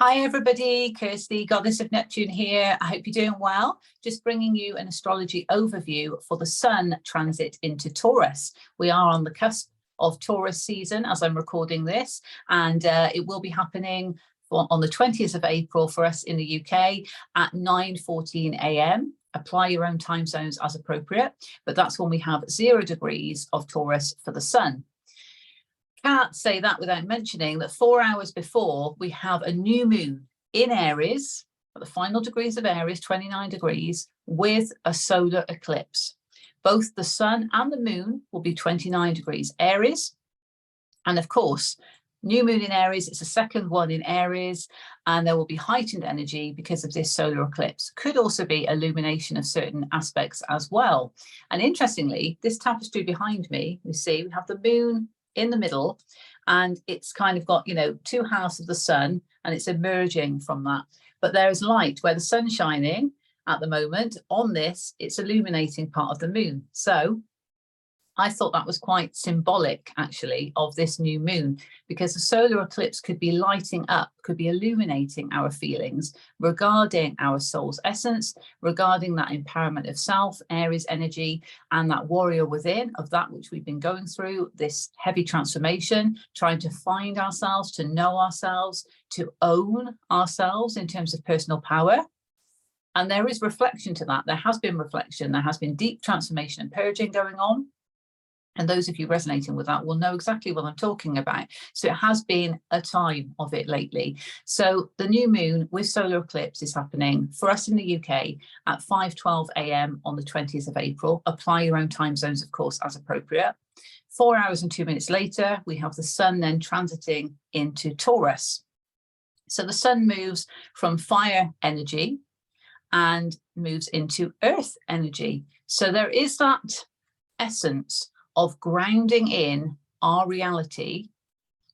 Hi everybody, Kirsty, Goddess of Neptune here. I hope you're doing well. Just bringing you an astrology overview for the Sun transit into Taurus. We are on the cusp of Taurus season as I'm recording this, and it will be happening on the 20th of April for us in the UK at 9:14 a.m. Apply your own time zones as appropriate, but that's when we have 0 degrees of Taurus for the Sun. Can't say that without mentioning that 4 hours before we have a new moon in Aries, at the final degrees of Aries, 29 degrees, with a solar eclipse. Both the sun and the moon will be 29 degrees Aries. And of course, new moon in Aries, it's the second one in Aries, and there will be heightened energy because of this solar eclipse. Could also be illumination of certain aspects as well. And interestingly, this tapestry behind me, you see, we have the moon in the middle, and it's kind of got, you know, 2 halves of the sun, and it's emerging from that. But there is light where the sun's shining at the moment. On this, it's illuminating part of the moon. So I thought that was quite symbolic, actually, of this new moon, because the solar eclipse could be lighting up, could be illuminating our feelings regarding our soul's essence, regarding that empowerment of self, Aries energy, and that warrior within of that which we've been going through, this heavy transformation, trying to find ourselves, to know ourselves, to own ourselves in terms of personal power. And there is reflection to that. There has been reflection. There has been deep transformation and purging going on. And those of you resonating with that will know exactly what I'm talking about. So it has been a time of it lately. So the new moon with solar eclipse is happening for us in the UK at 5:12 a.m. on the 20th of April. Apply your own time zones, of course, as appropriate. 4 hours and 2 minutes later, we have the sun then transiting into Taurus. So the sun moves from fire energy and moves into earth energy. So there is that essence of grounding in our reality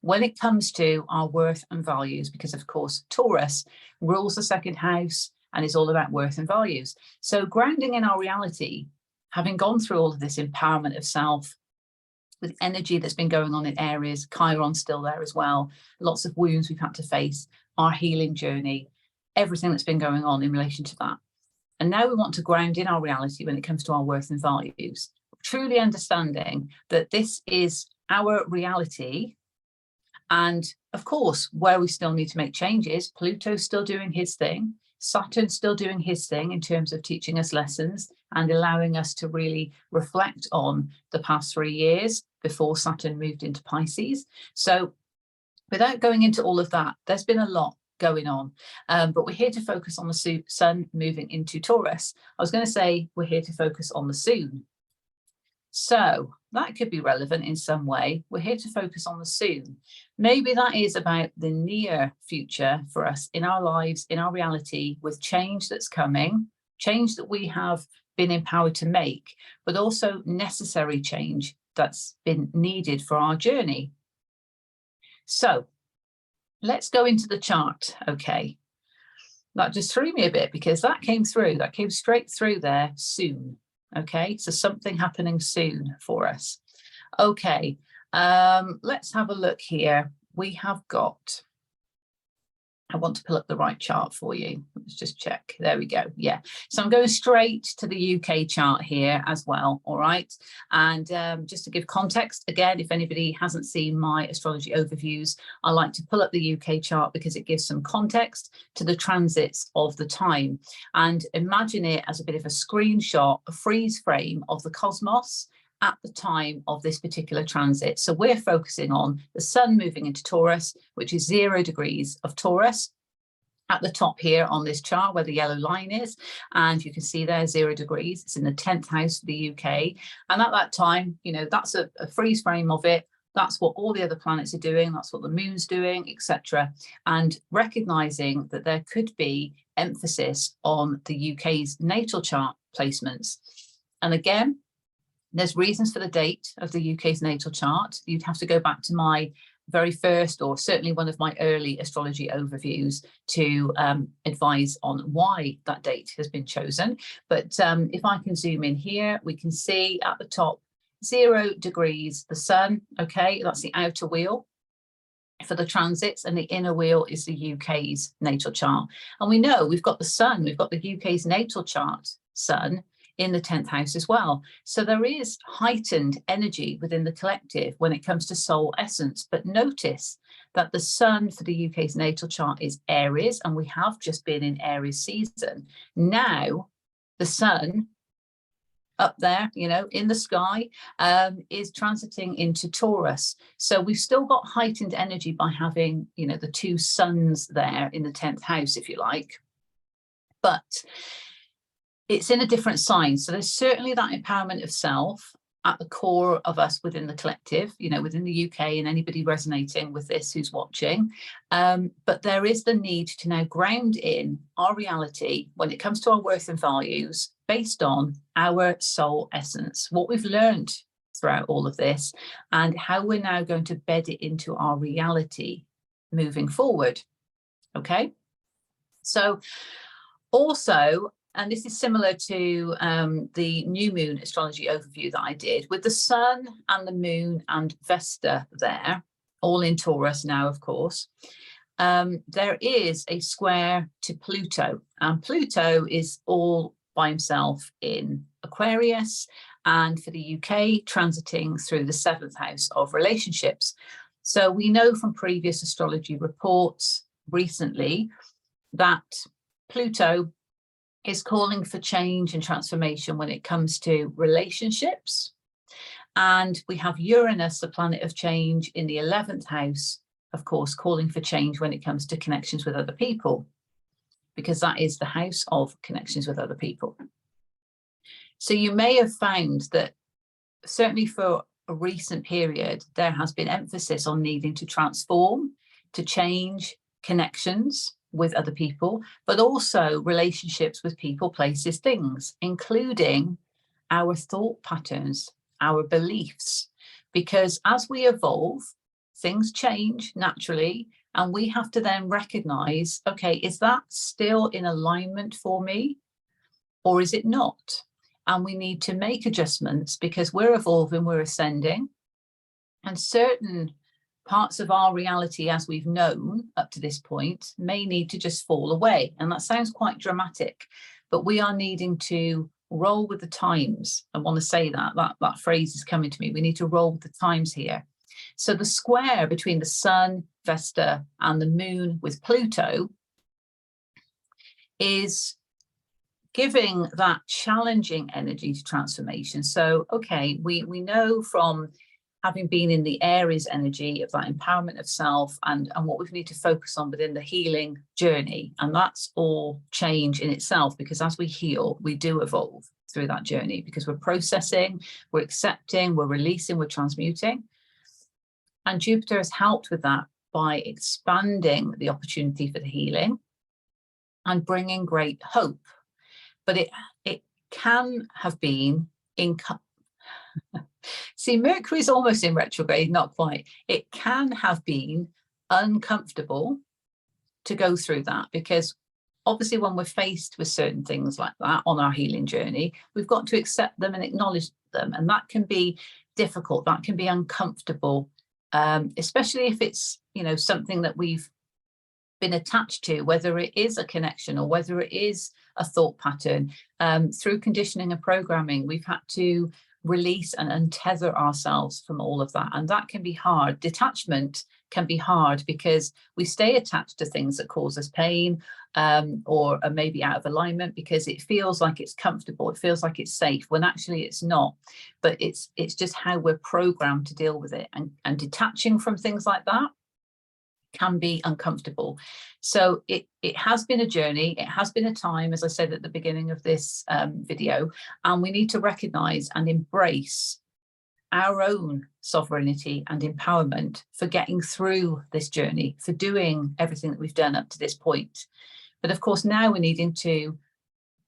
when it comes to our worth and values, because of course Taurus rules the second house and is all about worth and values. So grounding in our reality, having gone through all of this empowerment of self with energy that's been going on in Aries, Chiron's still there as well, lots of wounds we've had to face, our healing journey, everything that's been going on in relation to that. And now we want to ground in our reality when it comes to our worth and values, truly understanding that this is our reality. And of course, where we still need to make changes, Pluto's still doing his thing, Saturn's still doing his thing in terms of teaching us lessons and allowing us to really reflect on the past 3 years before Saturn moved into Pisces. So without going into all of that, there's been a lot going on, but we're here to focus on the sun moving into Taurus. I was going to say we're here to focus on the soon. So that could be relevant in some way. We're here to focus on the soon. Maybe that is about the near future for us in our lives, in our reality, with change that's coming, change that we have been empowered to make, but also necessary change that's been needed for our journey. So let's go into the chart, okay? That just threw me a bit because that came straight through there, soon. Okay, so something happening soon for us. Okay, let's have a look here. We have got, I want to pull up the right chart for you. Let's just check. There we go. Yeah. So I'm going straight to the UK chart here as well. All right. And just to give context, again, if anybody hasn't seen my astrology overviews, I like to pull up the UK chart because it gives some context to the transits of the time. And imagine it as a bit of a screenshot, a freeze frame of the cosmos at the time of this particular transit. So we're focusing on the sun moving into Taurus, which is 0 degrees of Taurus at the top here on this chart where the yellow line is. And you can see there 0 degrees. It's in the 10th house of the UK. And at that time, you know, that's a freeze frame of it. That's what all the other planets are doing. That's what the moon's doing, etc. And recognizing that there could be emphasis on the UK's natal chart placements. And again, there's reasons for the date of the UK's natal chart. You'd have to go back to my very first, or certainly one of my early astrology overviews to advise on why that date has been chosen. But if I can zoom in here, we can see at the top 0 degrees, the sun, okay, that's the outer wheel. for the transits, and the inner wheel is the UK's natal chart. And we know we've got the sun, we've got the UK's natal chart, sun, in the 10th house as well. So there is heightened energy within the collective when it comes to soul essence. But notice that the sun for the UK's natal chart is Aries, and we have just been in Aries season. Now the sun up there, you know, in the sky, is transiting into Taurus. So we've still got heightened energy by having, you know, the two suns there in the 10th house, if you like. But it's in a different sign. So there's certainly that empowerment of self at the core of us within the collective, you know, within the UK, and anybody resonating with this who's watching. But there is the need to now ground in our reality when it comes to our worth and values based on our soul essence, what we've learned throughout all of this, and how we're now going to bed it into our reality moving forward. Okay. So also, and this is similar to the new moon astrology overview that I did, with the sun and the moon and Vesta there, all in Taurus now, of course. There is a square to Pluto, and Pluto is all by himself in Aquarius, and for the UK, transiting through the 7th house of relationships. So we know from previous astrology reports recently that Pluto is calling for change and transformation when it comes to relationships. And we have Uranus, the planet of change, in the 11th house, of course, calling for change when it comes to connections with other people, because that is the house of connections with other people. So you may have found that certainly for a recent period, there has been emphasis on needing to transform, to change connections with other people, but also relationships with people, places, things, including our thought patterns, our beliefs, because as we evolve, things change naturally, and we have to then recognize, okay, is that still in alignment for me, or is it not? And we need to make adjustments because we're evolving, we're ascending, and certain parts of our reality as we've known up to this point may need to just fall away. And that sounds quite dramatic, but we are needing to roll with the times. I want to say that phrase is coming to me. We need to roll with the times here. So the square between the sun, Vesta, and the moon with Pluto is giving that challenging energy to transformation. So, okay, we know from having been in the Aries energy of that empowerment of self and what we need to focus on within the healing journey. And that's all change in itself, because as we heal, we do evolve through that journey, because we're processing, we're accepting, we're releasing, we're transmuting. And Jupiter has helped with that by expanding the opportunity for the healing and bringing great hope. But it can have been see, Mercury is almost in retrograde, not quite. It can have been uncomfortable to go through that, because obviously when we're faced with certain things like that on our healing journey, we've got to accept them and acknowledge them. And that can be difficult, that can be uncomfortable, especially if it's, you know, something that we've been attached to, whether it is a connection or whether it is a thought pattern. Through conditioning and programming, we've had to release and untether ourselves from all of that, and that can be hard. Detachment can be hard because we stay attached to things that cause us pain, or are maybe out of alignment, because it feels like it's comfortable, it feels like it's safe, when actually it's not. But it's just how we're programmed to deal with it, and detaching from things like that can be uncomfortable. So it has been a journey, it has been a time, as I said at the beginning of this video, and we need to recognize and embrace our own sovereignty and empowerment for getting through this journey, for doing everything that we've done up to this point. But of course, now we're needing to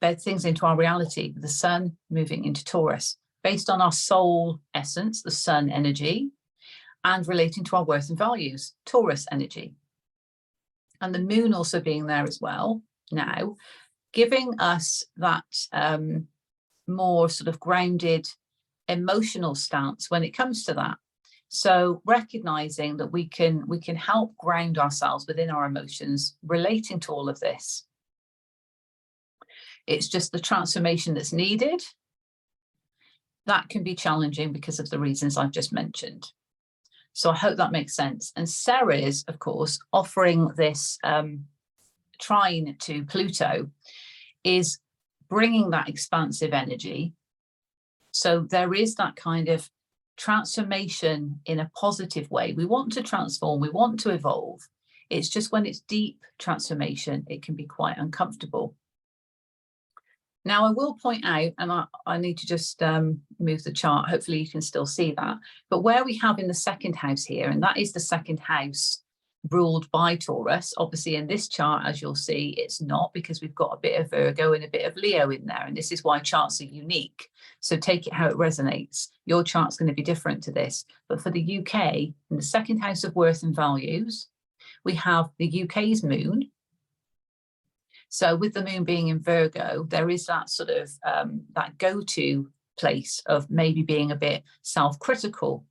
bed things into our reality, with the sun moving into Taurus, based on our soul essence, the sun energy, and relating to our worth and values, Taurus energy. And the moon also being there as well now, giving us that more sort of grounded emotional stance when it comes to that. So recognizing that we can help ground ourselves within our emotions relating to all of this. It's just the transformation that's needed. That can be challenging because of the reasons I've just mentioned. So I hope that makes sense. And Ceres, of course, offering this trine to Pluto, is bringing that expansive energy. So there is that kind of transformation in a positive way. We want to transform, we want to evolve. It's just when it's deep transformation, it can be quite uncomfortable. Now, I will point out, and I need to just move the chart. Hopefully you can still see that. But where we have in the second house here, and that is the second house ruled by Taurus. Obviously, in this chart, as you'll see, it's not, because we've got a bit of Virgo and a bit of Leo in there. And this is why charts are unique. So take it how it resonates. Your chart's going to be different to this. But for the UK, in the second house of worth and values, we have the UK's moon. So with the moon being in Virgo, there is that sort of that go-to place of maybe being a bit self-critical,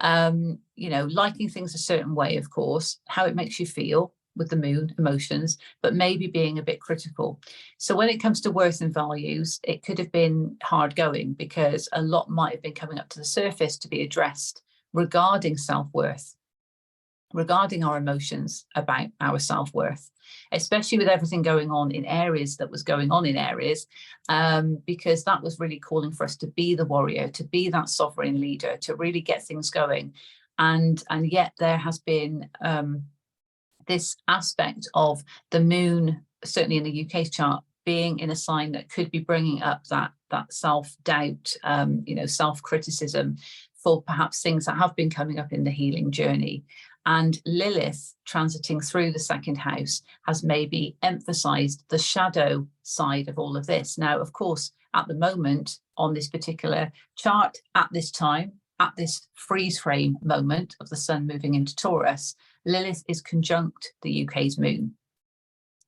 you know, liking things a certain way, of course, how it makes you feel with the moon, emotions, but maybe being a bit critical. So when it comes to worth and values, it could have been hard going because a lot might have been coming up to the surface to be addressed regarding self-worth, regarding our emotions about our self-worth, especially with everything going on in Aries that was going on in Aries, because that was really calling for us to be the warrior, to be that sovereign leader, to really get things going. And yet there has been this aspect of the moon, certainly in the UK's chart, being in a sign that could be bringing up that self-doubt, you know, self-criticism for perhaps things that have been coming up in the healing journey. And Lilith transiting through the second house has maybe emphasized the shadow side of all of this. Now, of course, at the moment on this particular chart, at this time, at this freeze frame moment of the sun moving into Taurus, Lilith is conjunct the UK's moon.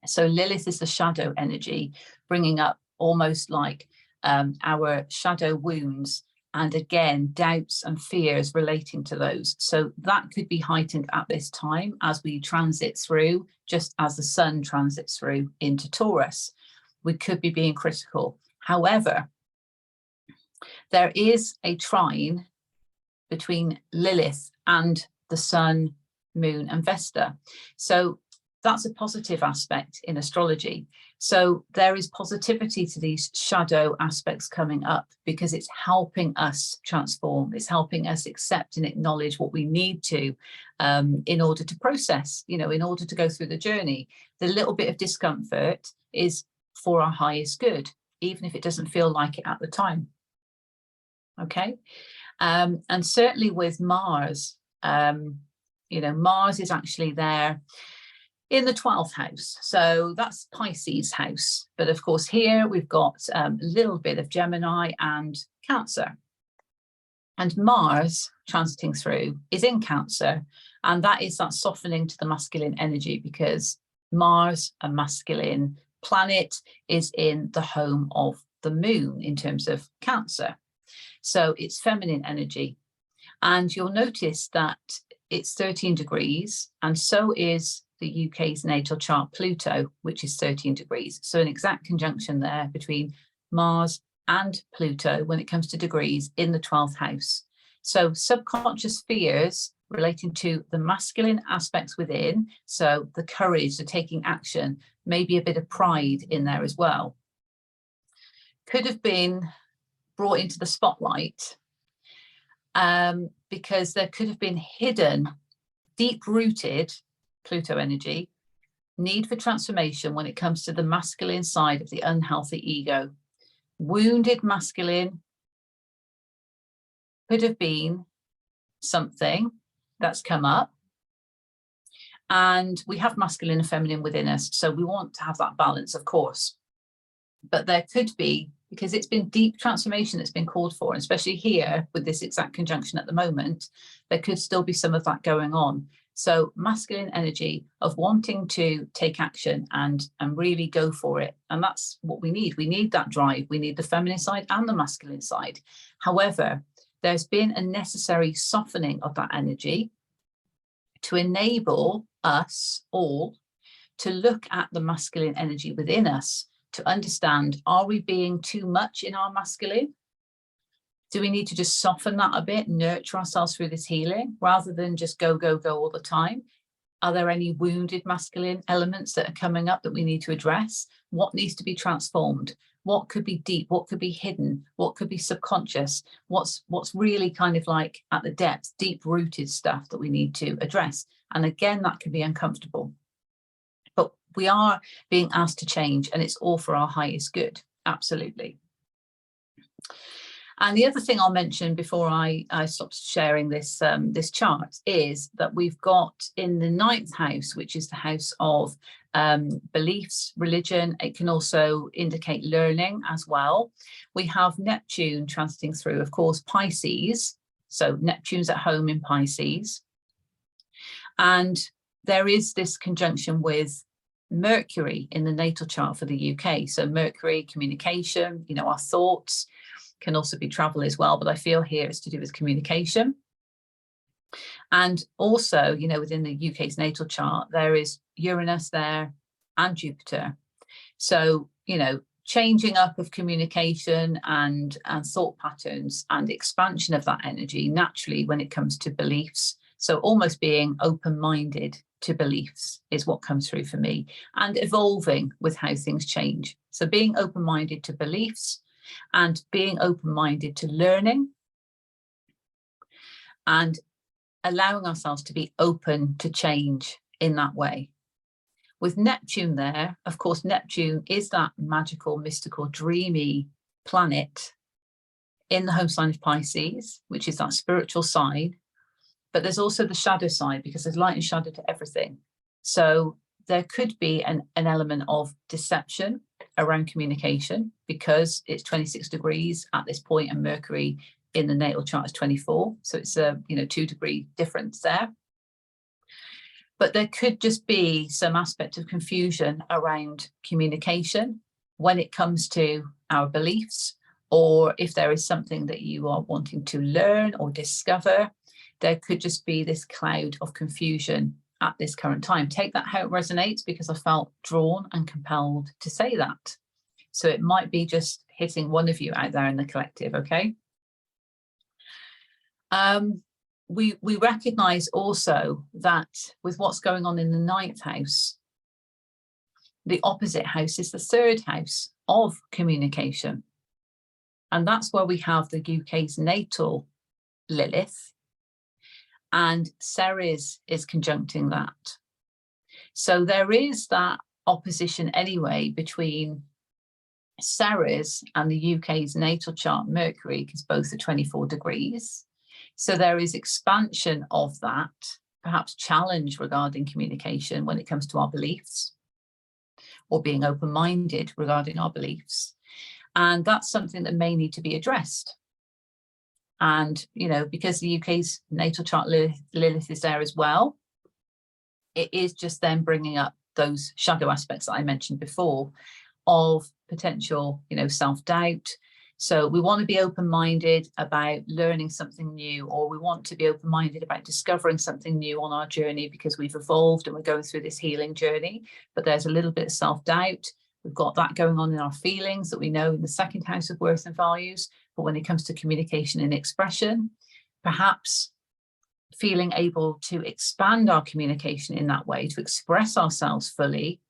So Lilith is the shadow energy, bringing up almost like our shadow wounds, and again, doubts and fears relating to those. So that could be heightened at this time as we transit through, just as the sun transits through into Taurus. We could be being critical. However, there is a trine between Lilith and the sun, moon, and Vesta. So that's a positive aspect in astrology. So there is positivity to these shadow aspects coming up because it's helping us transform. It's helping us accept and acknowledge what we need to in order to process, you know, in order to go through the journey. The little bit of discomfort is for our highest good, even if it doesn't feel like it at the time. Okay. And certainly with Mars, you know, Mars is actually there in the 12th house. So that's Pisces house. But of course, here we've got a little bit of Gemini and Cancer. And Mars transiting through is in Cancer. And that is that softening to the masculine energy, because Mars, a masculine planet, is in the home of the moon in terms of Cancer. So it's feminine energy. And you'll notice that it's 13 degrees, and so is the UK's natal chart Pluto, which is 13 degrees. So an exact conjunction there between Mars and Pluto when it comes to degrees in the 12th house. So subconscious fears relating to the masculine aspects within, so the courage, the taking action, maybe a bit of pride in there as well, could have been brought into the spotlight because there could have been hidden, deep-rooted Pluto energy, need for transformation when it comes to the masculine side of the unhealthy ego. Wounded masculine could have been something that's come up. And we have masculine and feminine within us, so we want to have that balance, of course. But there could be, because it's been deep transformation that's been called for, and especially here with this exact conjunction at the moment, there could still be some of that going on. So masculine energy of wanting to take action and really go for it. And that's what we need. We need that drive. We need the feminine side and the masculine side. However, there's been a necessary softening of that energy to enable us all to look at the masculine energy within us, to understand, are we being too much in our masculine? Do we need to just soften that a bit, nurture ourselves through this healing, rather than just go, go, go all the time? Are there any wounded masculine elements that are coming up that we need to address? What needs to be transformed? What could be deep? What could be hidden? What could be subconscious? What's really kind of like at the depths, deep-rooted stuff that we need to address? And again, that can be uncomfortable. But we are being asked to change, and it's all for our highest good. Absolutely. And the other thing I'll mention before I stop sharing this this chart is that we've got in the 9th house, which is the house of beliefs, religion. It can also indicate learning as well. We have Neptune transiting through, of course, Pisces. So Neptune's at home in Pisces. And there is this conjunction with Mercury in the natal chart for the UK. So Mercury, communication, our thoughts, can also be travel as well, but I feel here it's to do with communication. And also, within the UK's natal chart, there is Uranus there and Jupiter. So, changing up of communication and thought patterns and expansion of that energy naturally when it comes to beliefs. So almost being open-minded to beliefs is what comes through for me, and evolving with how things change. So being open-minded to beliefs, and being open-minded to learning, and allowing ourselves to be open to change in that way. With Neptune there, of course, Neptune is that magical, mystical, dreamy planet in the home sign of Pisces, which is that spiritual side. But there's also the shadow side, because there's light and shadow to everything. So there could be an element of deception around communication, because it's 26 degrees at this point, and Mercury in the natal chart is 24. So it's a 2-degree difference there. But there could just be some aspect of confusion around communication when it comes to our beliefs, or if there is something that you are wanting to learn or discover, there could just be this cloud of confusion at this current time. Take that how it resonates, because I felt drawn and compelled to say that. So it might be just hitting one of you out there in the collective, okay? We recognize also that with what's going on in the 9th house, the opposite house is the 3rd house of communication. And that's where we have the UK's natal Lilith, and Ceres is conjuncting that. So there is that opposition anyway between Ceres and the UK's natal chart Mercury, because both are 24 degrees. So there is expansion of that, perhaps challenge regarding communication when it comes to our beliefs, or being open-minded regarding our beliefs. And that's something that may need to be addressed. And, because the UK's natal chart Lilith is there as well, it is just then bringing up those shadow aspects that I mentioned before of potential, self-doubt. So we want to be open-minded about learning something new, or we want to be open-minded about discovering something new on our journey, because we've evolved and we're going through this healing journey. But there's a little bit of self-doubt. We've got that going on in our feelings that we know in the 2nd house of worth and values. But when it comes to communication and expression, perhaps feeling able to expand our communication in that way, to express ourselves fully,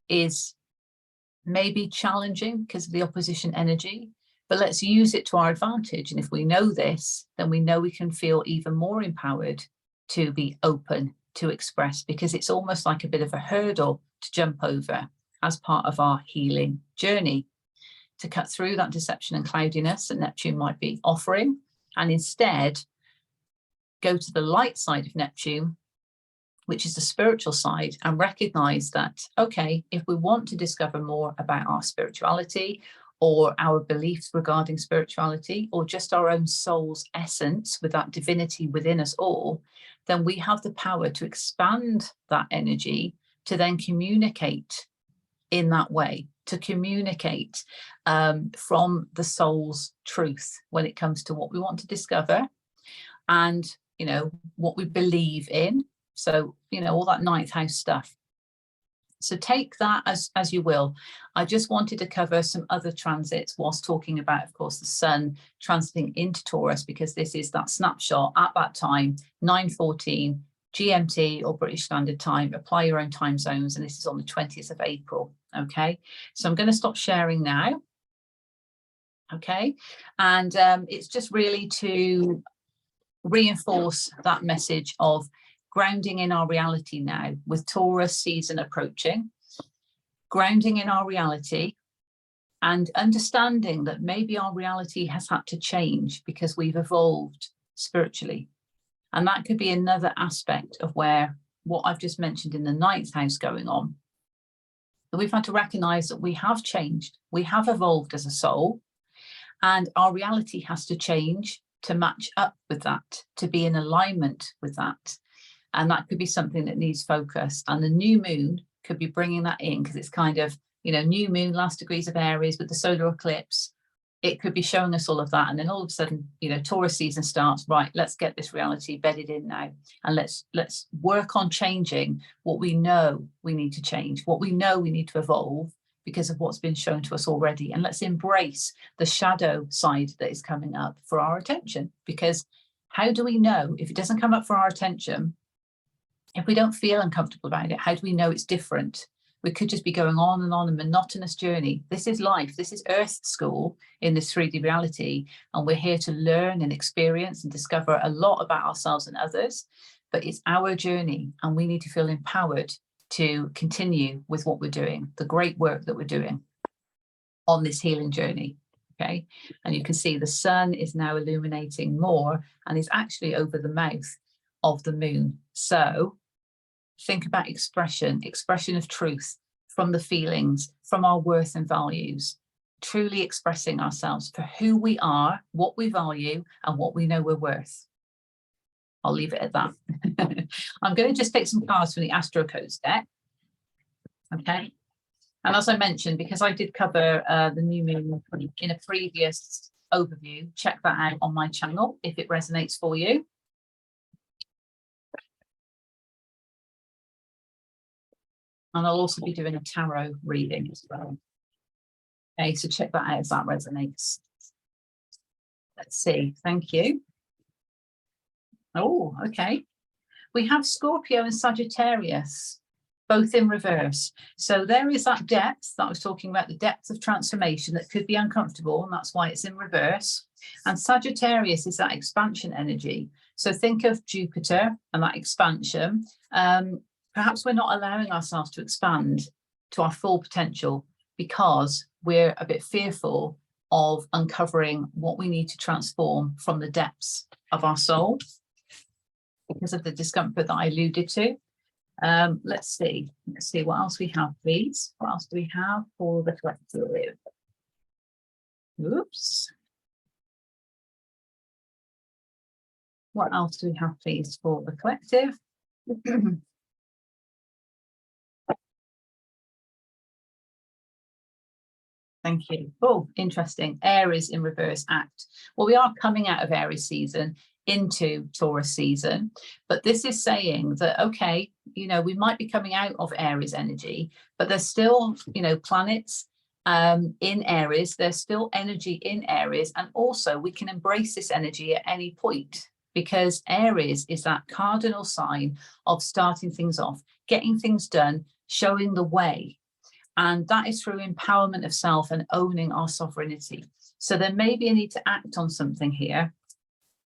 is maybe challenging because of the opposition energy. But let's use it to our advantage. And if we know this, then we know we can feel even more empowered to be open to express, because it's almost like a bit of a hurdle to jump over as part of our healing journey, to cut through that deception and cloudiness that Neptune might be offering, and instead go to the light side of Neptune, which is the spiritual side, and recognize that, okay, if we want to discover more about our spirituality, or our beliefs regarding spirituality, or just our own soul's essence with that divinity within us all, then we have the power to expand that energy to then communicate in that way. to communicate from the soul's truth when it comes to what we want to discover and, you know, what we believe in. So, you know, all that ninth house stuff. So take that as you will. I just wanted to cover some other transits whilst talking about, of course, the sun transiting into Taurus, because this is that snapshot at that time, 9:14 GMT or British Standard Time. Apply your own time zones, and this is on the 20th of April. Okay, so I'm going to stop sharing now. Okay, and it's just really to reinforce that message of grounding in our reality now, with Taurus season approaching, grounding in our reality and understanding that maybe our reality has had to change because we've evolved spiritually. And that could be another aspect of where what I've just mentioned in the ninth house going on. That we've had to recognize that we have changed, we have evolved as a soul, and our reality has to change to match up with that, to be in alignment with that. And that could be something that needs focus. And the new moon could be bringing that in, because it's kind of, you know, new moon, last degrees of Aries with the solar eclipse. It could be showing us all of that. And then all of a sudden, you know, Taurus season starts, right, let's get this reality bedded in now. And let's work on changing what we know we need to change, what we know we need to evolve because of what's been shown to us already. And let's embrace the shadow side that is coming up for our attention. Because how do we know if it doesn't come up for our attention? If we don't feel uncomfortable about it, how do we know it's different? We could just be going on a monotonous journey. This is life. This is Earth school in this 3D reality. And we're here to learn and experience and discover a lot about ourselves and others. But it's our journey, and we need to feel empowered to continue with what we're doing, the great work that we're doing on this healing journey. Okay. And you can see the sun is now illuminating more and is actually over the mouth of the moon. So think about expression of truth from the feelings, from our worth and values, truly expressing ourselves for who we are, what we value, and what we know we're worth. I'll leave it at that. I'm going to just take some cards from the Astro Codes deck. Okay. And as I mentioned, because I did cover the new moon in a previous overview, check that out on my channel if it resonates for you. And I'll also be doing a tarot reading as well. Okay, so check that out if that resonates. Let's see, thank you. Oh, okay. We have Scorpio and Sagittarius, both in reverse. So there is that depth that I was talking about, the depth of transformation that could be uncomfortable, and that's why it's in reverse. And Sagittarius is that expansion energy. So think of Jupiter and that expansion. Perhaps we're not allowing ourselves to expand to our full potential because we're a bit fearful of uncovering what we need to transform from the depths of our soul because of the discomfort that I alluded to. Let's see what else we have, please. What else do we have for the collective? Oops. What else do we have, please, for the collective? Thank you. Oh, interesting. Aries in reverse act. Well, we are coming out of Aries season into Taurus season, but this is saying that, okay, you know, we might be coming out of Aries energy, but there's still, you know, planets in Aries, there's still energy in Aries, and also we can embrace this energy at any point because Aries is that cardinal sign of starting things off, getting things done, showing the way. And that is through empowerment of self and owning our sovereignty. So there may be a need to act on something here.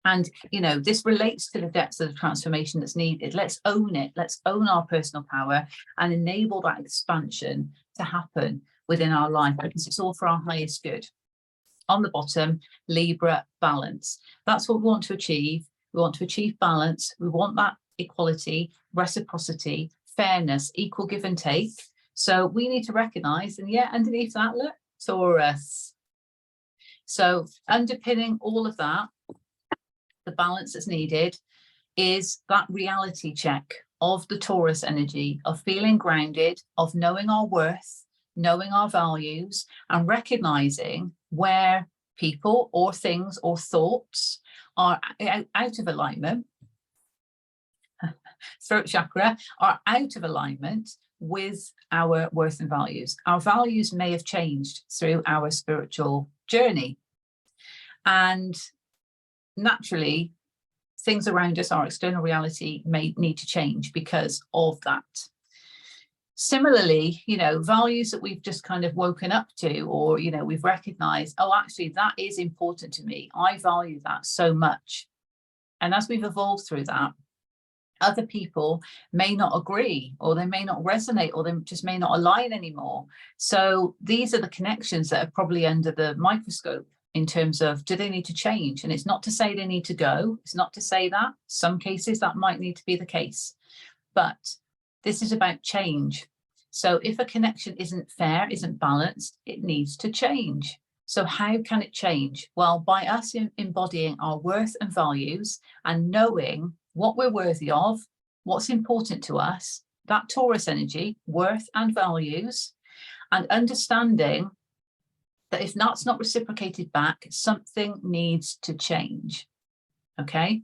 And, you know, this relates to the depths of the transformation that's needed. Let's own it. Let's own our personal power and enable that expansion to happen within our life because it's all for our highest good. On the bottom, Libra, balance. That's what we want to achieve. We want to achieve balance. We want that equality, reciprocity, fairness, equal give and take. So we need to recognize, and yeah, underneath that, look, Taurus. So underpinning all of that, the balance that's needed is that reality check of the Taurus energy, of feeling grounded, of knowing our worth, knowing our values and recognizing where people or things or thoughts are out of alignment, throat chakra, are out of alignment with our worth and values. Our values may have changed through our spiritual journey. And naturally, things around us, our external reality, may need to change because of that. Similarly, you know, values that we've just kind of woken up to, or, you know, we've recognized, oh, actually, that is important to me. I value that so much. And as we've evolved through that, other people may not agree, or they may not resonate, or they just may not align anymore. So these are the connections that are probably under the microscope in terms of, do they need to change? And it's not to say they need to go. It's not to say that. Some cases that might need to be the case. But this is about change. So if a connection isn't fair, isn't balanced, it needs to change. So how can it change? Well, by us embodying our worth and values and knowing what we're worthy of, what's important to us, that Taurus energy, worth and values, and understanding that if that's not reciprocated back, something needs to change. Okay?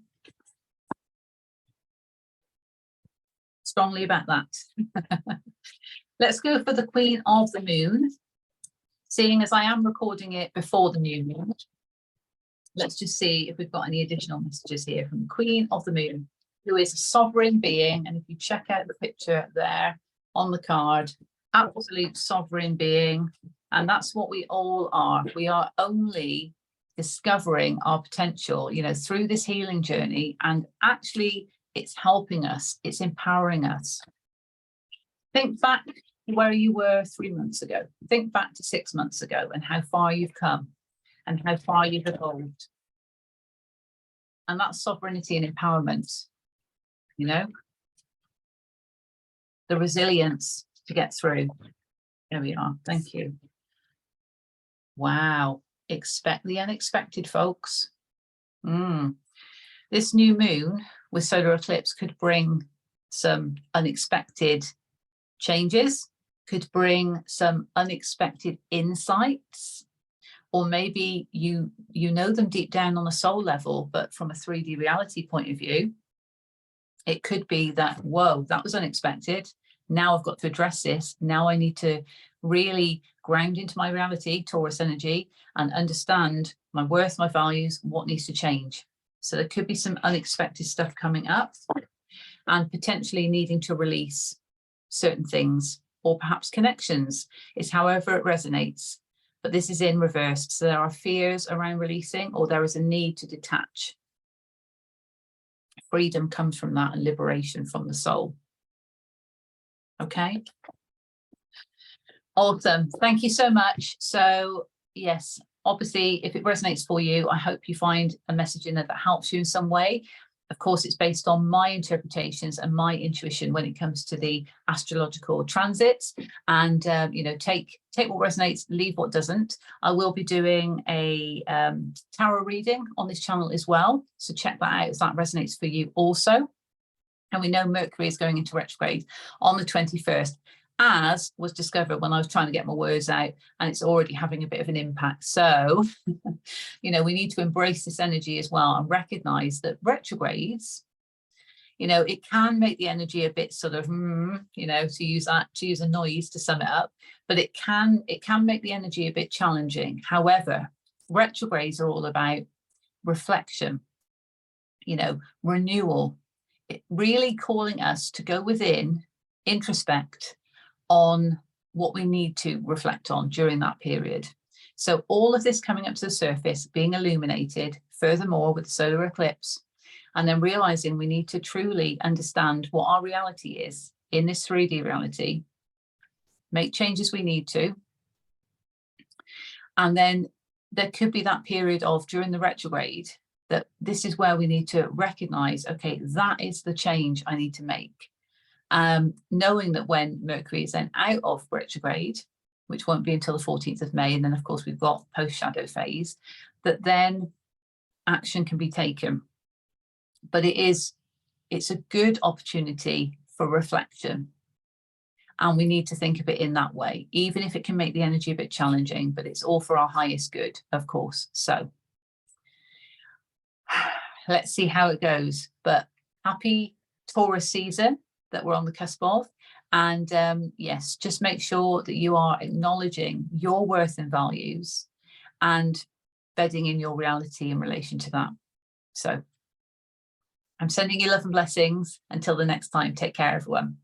Strongly about that. Let's go for the Queen of the Moon. Seeing as I am recording it before the new moon, let's just see if we've got any additional messages here from the Queen of the Moon, who is a sovereign being. And if you check out the picture there on the card, absolute sovereign being. And that's what we all are. We are only discovering our potential, you know, through this healing journey. And actually, it's helping us. It's empowering us. Think back to where you were 3 months ago. Think back to 6 months ago and how far you've come and how far you've evolved. And that's sovereignty and empowerment, you know, the resilience to get through. There we are. Thank you. Wow. Expect the unexpected, folks. This new moon with solar eclipse could bring some unexpected changes, could bring some unexpected insights, or maybe you know them deep down on a soul level, but from a 3D reality point of view, it could be that, whoa, that was unexpected. Now I've got to address this. Now I need to really ground into my reality, Taurus energy, and understand my worth, my values, what needs to change. So there could be some unexpected stuff coming up and potentially needing to release certain things, or perhaps connections. It's however it resonates. But this is in reverse. So there are fears around releasing, or there is a need to detach. Freedom comes from that, and liberation from the soul. Okay. Awesome. Thank you so much. So yes, obviously, if it resonates for you, I hope you find a message in there that helps you in some way. Of course, it's based on my interpretations and my intuition when it comes to the astrological transits. And, you know, take what resonates, leave what doesn't. I will be doing a tarot reading on this channel as well. So check that out if that resonates for you also. And we know Mercury is going into retrograde on the 21st, as was discovered when I was trying to get my words out, and it's already having a bit of an impact. So, you know, we need to embrace this energy as well and recognize that retrogrades, you know, it can make the energy a bit sort of, you know, to use a noise to sum it up, but it can make the energy a bit challenging. However, retrogrades are all about reflection, you know, renewal, it really calling us to go within, introspect on what we need to reflect on during that period. So all of this coming up to the surface, being illuminated furthermore with the solar eclipse, and then realizing we need to truly understand what our reality is in this 3D reality, make changes we need to. And then there could be that period of during the retrograde that this is where we need to recognize, okay, that is the change I need to make. Knowing that when Mercury is then out of retrograde, which won't be until the 14th of May, and then of course we've got post-shadow phase, that then action can be taken. But it's a good opportunity for reflection And we need to think of it in that way, even if it can make the energy a bit challenging, but it's all for our highest good, of course. So let's see how it goes. But happy Taurus season that we're on the cusp of. And yes, just make sure that you are acknowledging your worth and values and bedding in your reality in relation to that. So I'm sending you love and blessings. Until the next time, take care, everyone.